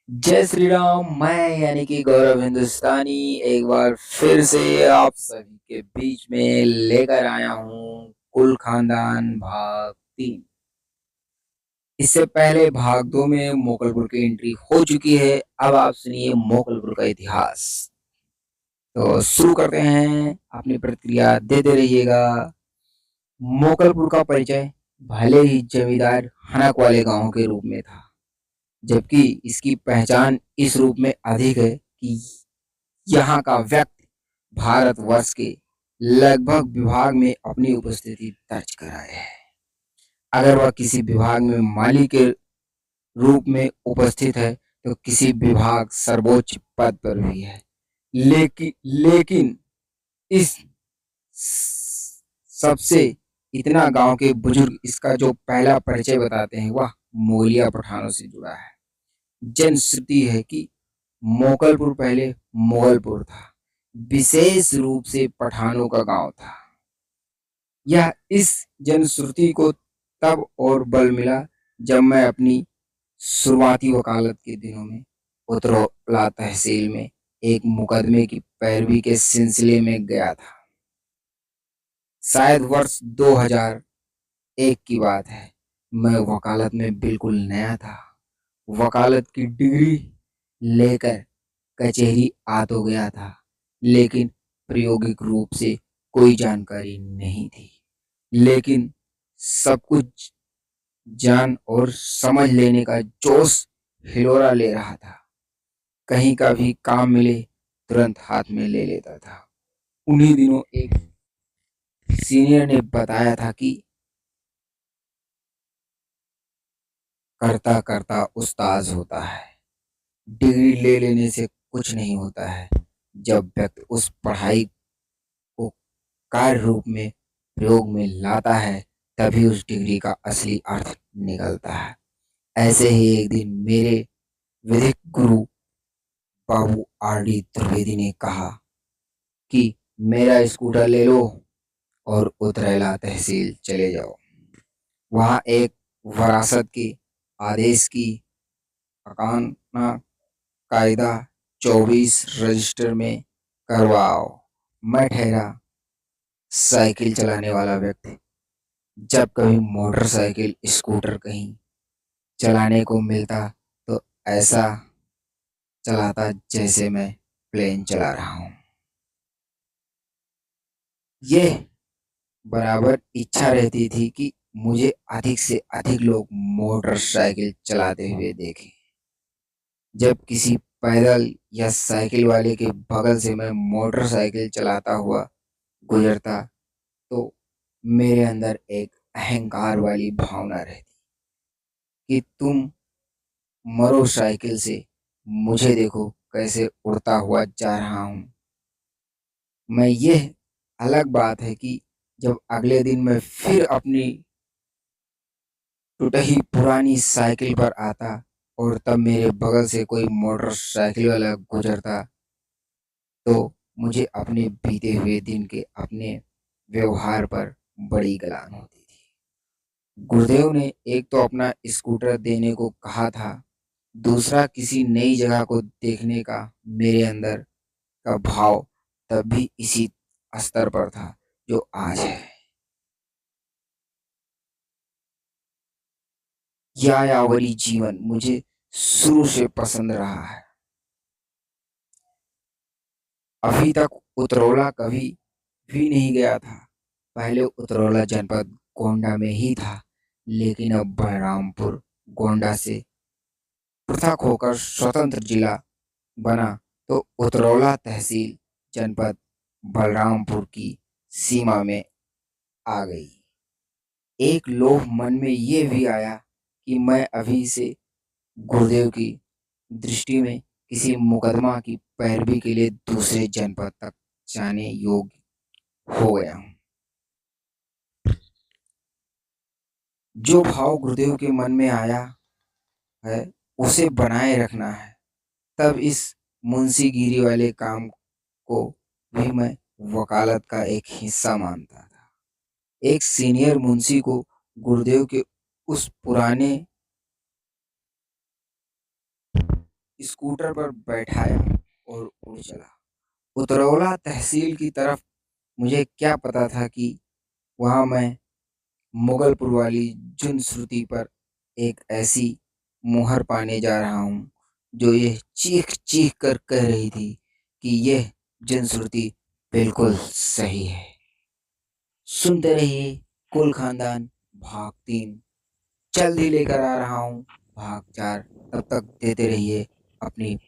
जय श्री राम। मैं यानी कि गौरव हिंदुस्तानी एक बार फिर से आप सभी के बीच में लेकर आया हूँ कुल खानदान भाग 3। इससे पहले भाग 2 में मोगलपुर की एंट्री हो चुकी है। अब आप सुनिए मोगलपुर का इतिहास। तो शुरू करते हैं, अपनी प्रतिक्रिया देते रहिएगा। मोगलपुर का परिचय भले ही जमींदार हनक वाले गांव के रूप में था, जबकि इसकी पहचान इस रूप में अधिक है कि यहाँ का व्यक्ति भारतवर्ष के लगभग विभाग में अपनी उपस्थिति दर्ज कराए है। अगर वह किसी विभाग में माली के रूप में उपस्थित है तो किसी विभाग सर्वोच्च पद पर भी है। लेकिन इस सबसे इतना गांव के बुजुर्ग इसका जो पहला परिचय बताते हैं वह मोगलिया पठानों से जुड़ा है। जनश्रुति है कि मोगलपुर पहले मुगलपुर था, विशेष रूप से पठानों का गांव था। यह इस जनश्रुति को तब और बल मिला जब मैं अपनी शुरुआती वकालत के दिनों में उतरौला तहसील में एक मुकदमे की पैरवी के सिलसिले में गया था। शायद वर्ष 2001 की बात है। मैं वकालत में बिल्कुल नया था। वकालत की डिग्री लेकर कचहरी आ तो गया था, लेकिन प्रायोगिक रूप से कोई जानकारी नहीं थी। लेकिन सब कुछ जान और समझ लेने का जोश हिलोरा ले रहा था। कहीं का भी काम मिले तुरंत हाथ में ले लेता था। उन्हीं दिनों एक सीनियर ने बताया था कि करता करता उस्ताद होता है। डिग्री ले लेने से कुछ नहीं होता है। जब व्यक्ति उस पढ़ाई को कार्य रूप में प्रयोग में लाता है तभी उस डिग्री का असली अर्थ निकलता है। ऐसे ही एक दिन मेरे विधिक गुरु बाबू आर.डी. त्रिवेदी ने कहा कि मेरा स्कूटर ले लो और उतरेला तहसील चले जाओ। वहाँ एक वरासत के आदेश की अकाना कायदा 24 रजिस्टर में करवाओ। मैं ठहरा साइकिल चलाने वाला व्यक्ति। जब कभी मोटरसाइकिल स्कूटर कहीं चलाने को मिलता तो ऐसा चलाता जैसे मैं प्लेन चला रहा हूँ। ये बराबर इच्छा रहती थी कि मुझे अधिक से अधिक लोग मोटरसाइकिल चलाते हुए देखें। जब किसी पैदल या साइकिल वाले के बगल से मैं मोटरसाइकिल चलाता हुआ गुजरता तो मेरे अंदर एक अहंकार वाली भावना रहती कि तुम मरो साइकिल से, मुझे देखो कैसे उड़ता हुआ जा रहा हूँ मैं। यह अलग बात है कि जब अगले दिन मैं फिर अपनी टूटी पुरानी साइकिल पर आता और तब मेरे बगल से कोई मोटरसाइकिल वाला गुजरता तो मुझे अपने बीते हुए दिन के अपने व्यवहार पर बड़ी गलान होती थी। गुरुदेव ने एक तो अपना स्कूटर देने को कहा था, दूसरा किसी नई जगह को देखने का मेरे अंदर का भाव तब भी इसी स्तर पर था जो आज है। यायावरी जीवन मुझे शुरू से पसंद रहा है। अभी तक उतरौला कभी भी नहीं गया था। पहले उतरौला जनपद गोंडा में ही था, लेकिन अब बलरामपुर गोंडा से पृथक होकर स्वतंत्र जिला बना तो उतरौला तहसील जनपद बलरामपुर की सीमा में आ गई। एक लोभ मन में ये भी आया कि मैं अभी से गुरुदेव की दृष्टि में किसी मुकदमा की पैरवी के लिए दूसरे जनपद तक जाने योग्य हो गया हूँ। जो भाव गुरुदेव के मन में आया है उसे बनाए रखना है। तब इस मुंशीगिरी वाले काम को भी मैं वकालत का एक हिस्सा मानता था। एक सीनियर मुंशी को गुरुदेव के उस पुराने स्कूटर पर बैठाया और उड़ चला। उतरौला तहसील की तरफ। मुझे क्या पता था कि वहां मैं मुगलपुर वाली जुनश्रुति पर एक ऐसी मुहर पाने जा रहा हूँ जो ये चीख चीख कर कह रही थी कि यह जुनश्रुति बिल्कुल सही है। सुनते रहिए कुल खानदान भाग 3 जल्द ही लेकर आ रहा हूँ भाग 4। तब तक देते रहिए अपनी